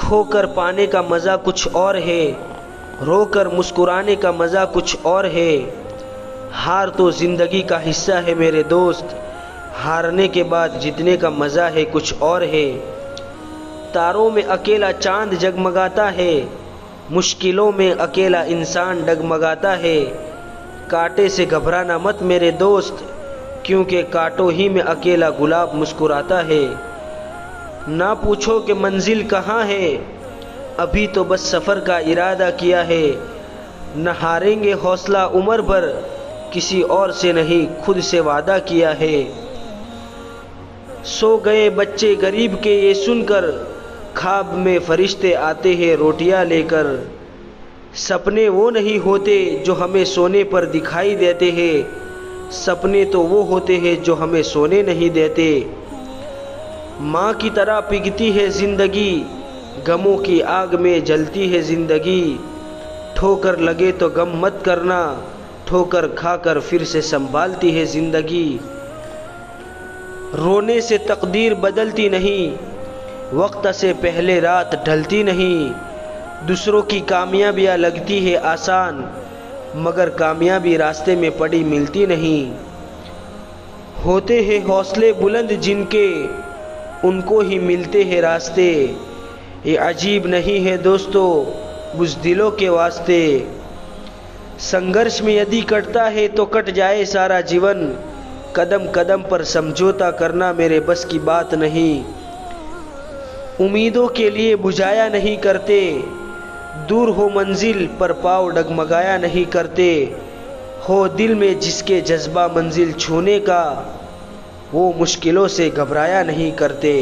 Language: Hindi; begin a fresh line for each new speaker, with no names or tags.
खोकर पाने का मज़ा कुछ और है, रोकर मुस्कुराने का मज़ा कुछ और है। हार तो ज़िंदगी का हिस्सा है मेरे दोस्त, हारने के बाद जीतने का मज़ा है कुछ और है। तारों में अकेला चांद जगमगाता है, मुश्किलों में अकेला इंसान डगमगाता है। कांटे से घबराना मत मेरे दोस्त, क्योंकि कांटों ही में अकेला गुलाब मुस्कुराता है। ना पूछो कि मंजिल कहाँ है, अभी तो बस सफ़र का इरादा किया है। न हारेंगे हौसला उम्र भर, किसी और से नहीं खुद से वादा किया है। सो गए बच्चे गरीब के ये सुनकर, ख्वाब में फरिश्ते आते हैं रोटियां लेकर। सपने वो नहीं होते जो हमें सोने पर दिखाई देते हैं, सपने तो वो होते हैं जो हमें सोने नहीं देते। माँ की तरह पिघती है ज़िंदगी, गमों की आग में जलती है ज़िंदगी। ठोकर लगे तो गम मत करना, ठोकर खाकर फिर से संभालती है ज़िंदगी। रोने से तकदीर बदलती नहीं, वक्त से पहले रात ढलती नहीं। दूसरों की कामयाबियाँ लगती है आसान, मगर कामयाबी रास्ते में पड़ी मिलती नहीं। होते हैं हौसले बुलंद जिनके, उनको ही मिलते हैं रास्ते। ये अजीब नहीं है दोस्तों बुज़दिलों के वास्ते। संघर्ष में यदि कटता है तो कट जाए सारा जीवन, कदम कदम पर समझौता करना मेरे बस की बात नहीं। उम्मीदों के लिए बुझाया नहीं करते, दूर हो मंजिल पर पाँव डगमगाया नहीं करते। हो दिल में जिसके जज्बा मंजिल छूने का, वो मुश्किलों से घबराया नहीं करते।